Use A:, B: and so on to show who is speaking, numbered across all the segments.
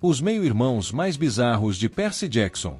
A: Os meio-irmãos mais bizarros de Percy Jackson.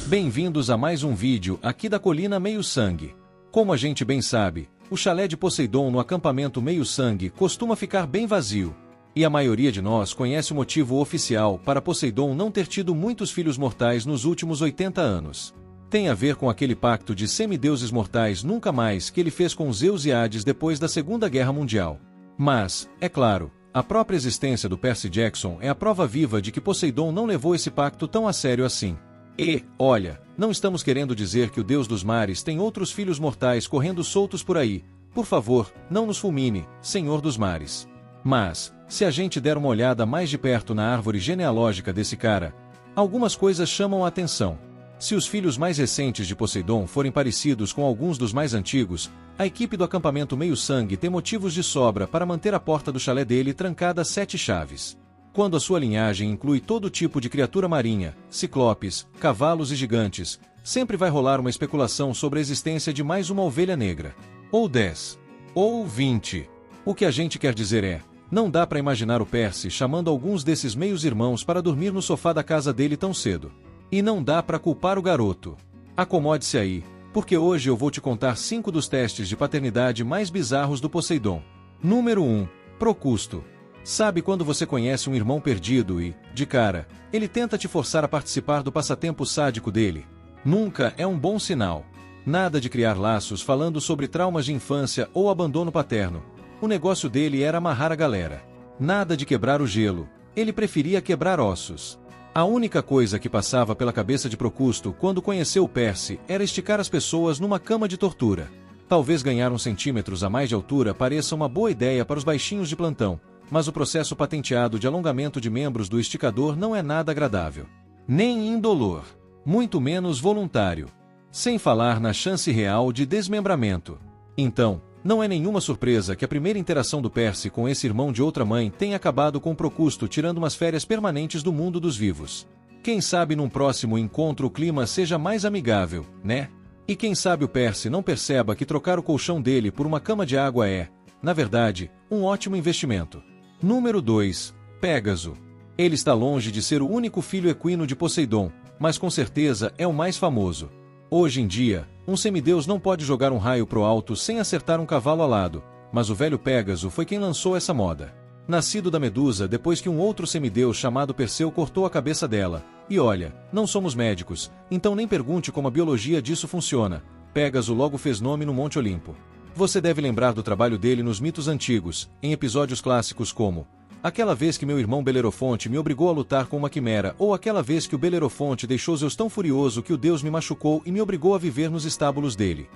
A: Bem-vindos a mais um vídeo aqui da Colina Meio-Sangue. Como a gente bem sabe, o chalé de Poseidon no acampamento Meio-Sangue costuma ficar bem vazio. E a maioria de nós conhece o motivo oficial para Poseidon não ter tido muitos filhos mortais nos últimos 80 anos. Tem a ver com aquele pacto de semideuses mortais nunca mais que ele fez com Zeus e Hades depois da Segunda Guerra Mundial. Mas, é claro, a própria existência do Percy Jackson é a prova viva de que Poseidon não levou esse pacto tão a sério assim. E, olha, não estamos querendo dizer que o deus dos mares tem outros filhos mortais correndo soltos por aí. Por favor, não nos fulmine, Senhor dos Mares. Mas, se a gente der uma olhada mais de perto na árvore genealógica desse cara, algumas coisas chamam a atenção. Se os filhos mais recentes de Poseidon forem parecidos com alguns dos mais antigos, a equipe do acampamento Meio-Sangue tem motivos de sobra para manter a porta do chalé dele trancada a 7 chaves. Quando a sua linhagem inclui todo tipo de criatura marinha, ciclopes, cavalos e gigantes, sempre vai rolar uma especulação sobre a existência de mais uma ovelha negra. Ou 10. Ou 20. O que a gente quer dizer é, não dá para imaginar o Percy chamando alguns desses meios-irmãos para dormir no sofá da casa dele tão cedo. E não dá para culpar o garoto. Acomode-se aí, porque hoje eu vou te contar 5 dos testes de paternidade mais bizarros do Poseidon. Número 1. Procusto. Sabe quando você conhece um irmão perdido e, de cara, ele tenta te forçar a participar do passatempo sádico dele? Nunca é um bom sinal. Nada de criar laços falando sobre traumas de infância ou abandono paterno. O negócio dele era amarrar a galera. Nada de quebrar o gelo. Ele preferia quebrar ossos. A única coisa que passava pela cabeça de Procusto quando conheceu o Percy era esticar as pessoas numa cama de tortura. Talvez ganhar uns centímetros a mais de altura pareça uma boa ideia para os baixinhos de plantão, mas o processo patenteado de alongamento de membros do esticador não é nada agradável. Nem indolor. Muito menos voluntário. Sem falar na chance real de desmembramento. Então, não é nenhuma surpresa que a primeira interação do Percy com esse irmão de outra mãe tenha acabado com Procusto tirando umas férias permanentes do mundo dos vivos. Quem sabe num próximo encontro o clima seja mais amigável, né? E quem sabe o Percy não perceba que trocar o colchão dele por uma cama de água é, na verdade, um ótimo investimento. Número 2. Pégaso. Ele está longe de ser o único filho equino de Poseidon, mas com certeza é o mais famoso. Hoje em dia, um semideus não pode jogar um raio pro alto sem acertar um cavalo alado, mas o velho Pégaso foi quem lançou essa moda. Nascido da Medusa depois que um outro semideus chamado Perseu cortou a cabeça dela. E olha, não somos médicos, então nem pergunte como a biologia disso funciona. Pégaso logo fez nome no Monte Olimpo. Você deve lembrar do trabalho dele nos mitos antigos, em episódios clássicos como aquela vez que meu irmão Belerofonte me obrigou a lutar com uma quimera, ou aquela vez que o Belerofonte deixou Zeus tão furioso que o deus me machucou e me obrigou a viver nos estábulos dele.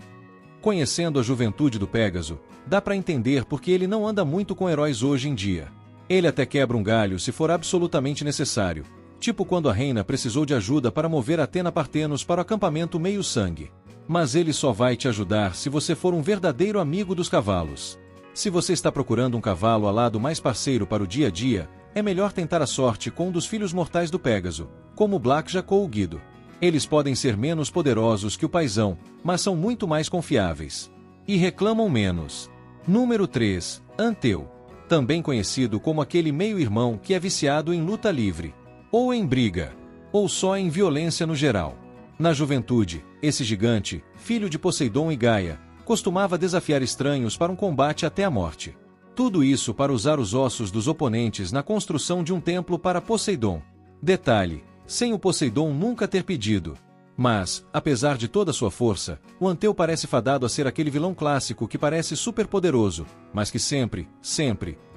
A: Conhecendo a juventude do Pégaso, dá pra entender porque ele não anda muito com heróis hoje em dia. Ele até quebra um galho se for absolutamente necessário, tipo quando a reina precisou de ajuda para mover Atena Partenos para o acampamento Meio-Sangue. Mas ele só vai te ajudar se você for um verdadeiro amigo dos cavalos. Se você está procurando um cavalo alado mais parceiro para o dia a dia, é melhor tentar a sorte com um dos filhos mortais do Pégaso, como o Blackjack ou o Guido. Eles podem ser menos poderosos que o paizão, mas são muito mais confiáveis. E reclamam menos. Número 3. Anteu. Também conhecido como aquele meio-irmão que é viciado em luta livre, ou em briga, ou só em violência no geral. Na juventude, esse gigante, filho de Poseidon e Gaia, costumava desafiar estranhos para um combate até a morte. Tudo isso para usar os ossos dos oponentes na construção de um templo para Poseidon. Detalhe, sem o Poseidon nunca ter pedido. Mas, apesar de toda sua força, o Anteu parece fadado a ser aquele vilão clássico que parece super poderoso, mas que sempre,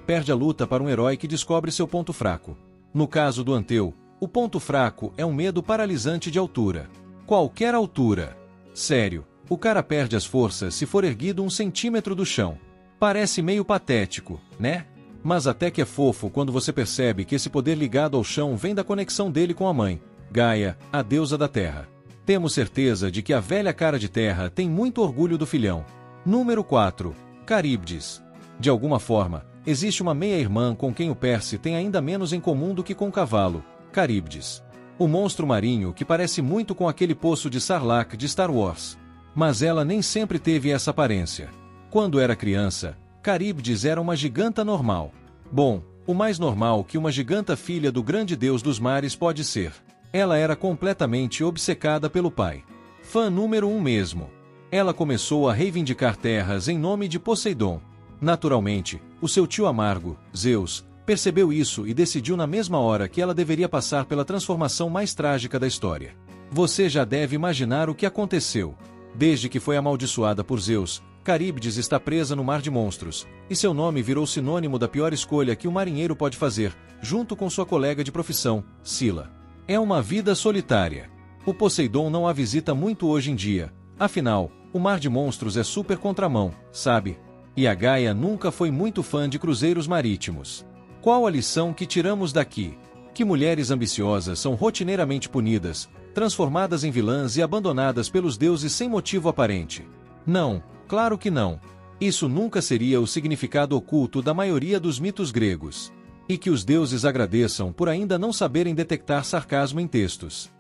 A: perde a luta para um herói que descobre seu ponto fraco. No caso do Anteu, o ponto fraco é um medo paralisante de altura. Qualquer altura. Sério. O cara perde as forças se for erguido 1 centímetro do chão. Parece meio patético, né? Mas até que é fofo quando você percebe que esse poder ligado ao chão vem da conexão dele com a mãe, Gaia, a deusa da terra. Temos certeza de que a velha cara de terra tem muito orgulho do filhão. Número 4. Caríbdes. De alguma forma, existe uma meia-irmã com quem o Percy tem ainda menos em comum do que com o cavalo, Caríbdes. O monstro marinho que parece muito com aquele poço de Sarlacc de Star Wars. Mas ela nem sempre teve essa aparência. Quando era criança, Caríbdes era uma giganta normal. Bom, O mais normal que uma giganta filha do grande deus dos mares pode ser. Ela era completamente obcecada pelo pai. Fã número 1 mesmo. Ela começou a reivindicar terras em nome de Poseidon. Naturalmente, o seu tio amargo, Zeus, percebeu isso e decidiu na mesma hora que ela deveria passar pela transformação mais trágica da história. Você já deve imaginar o que aconteceu. Desde que foi amaldiçoada por Zeus, Caríbdes está presa no mar de monstros, e seu nome virou sinônimo da pior escolha que um marinheiro pode fazer, junto com sua colega de profissão, Sila. É uma vida solitária. O Poseidon não a visita muito hoje em dia, afinal, o mar de monstros é super contramão, sabe? E a Gaia nunca foi muito fã de cruzeiros marítimos. Qual a lição que tiramos daqui? Que mulheres ambiciosas são rotineiramente punidas, transformadas em vilãs e abandonadas pelos deuses sem motivo aparente. Não, claro que não. Isso nunca seria o significado oculto da maioria dos mitos gregos. E que os deuses agradeçam por ainda não saberem detectar sarcasmo em textos.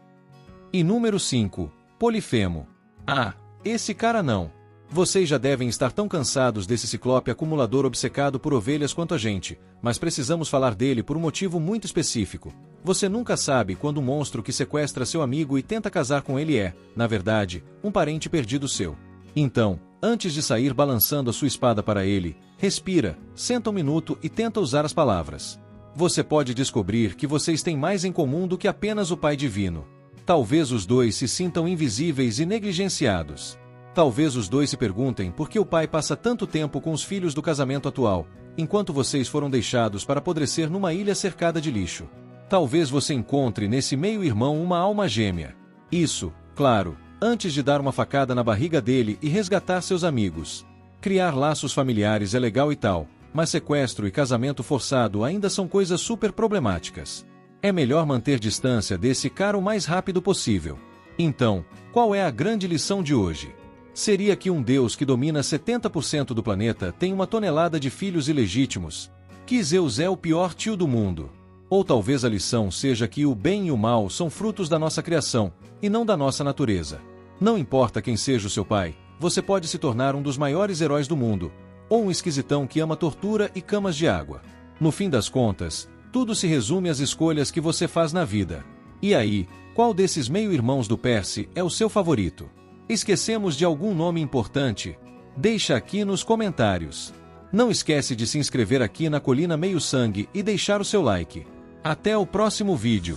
A: E número 5. Polifemo. Ah, esse cara não. Vocês já devem estar tão cansados desse ciclope acumulador obcecado por ovelhas quanto a gente, mas precisamos falar dele por um motivo muito específico. Você nunca sabe quando um monstro que sequestra seu amigo e tenta casar com ele é, na verdade, um parente perdido seu. Então, antes de sair balançando a sua espada para ele, respira, senta um minuto e tenta usar as palavras. Você pode descobrir que vocês têm mais em comum do que apenas o Pai Divino. Talvez os dois se sintam invisíveis e negligenciados. Talvez os dois se perguntem por que o pai passa tanto tempo com os filhos do casamento atual, enquanto vocês foram deixados para apodrecer numa ilha cercada de lixo. Talvez você encontre nesse meio-irmão uma alma gêmea. Isso, claro, antes de dar uma facada na barriga dele e resgatar seus amigos. Criar laços familiares é legal e tal, mas sequestro e casamento forçado ainda são coisas super problemáticas. É melhor manter distância desse cara o mais rápido possível. Então, qual é a grande lição de hoje? Seria que um deus que domina 70% do planeta tem uma tonelada de filhos ilegítimos? Que Zeus é o pior tio do mundo? Ou talvez a lição seja que o bem e o mal são frutos da nossa criação, e não da nossa natureza. Não importa quem seja o seu pai, você pode se tornar um dos maiores heróis do mundo, ou um esquisitão que ama tortura e camas de água. No fim das contas, tudo se resume às escolhas que você faz na vida. E aí, qual desses meio-irmãos do Percy é o seu favorito? Esquecemos de algum nome importante? Deixa aqui nos comentários. Não esquece de se inscrever aqui na Colina Meio Sangue e deixar o seu like. Até o próximo vídeo.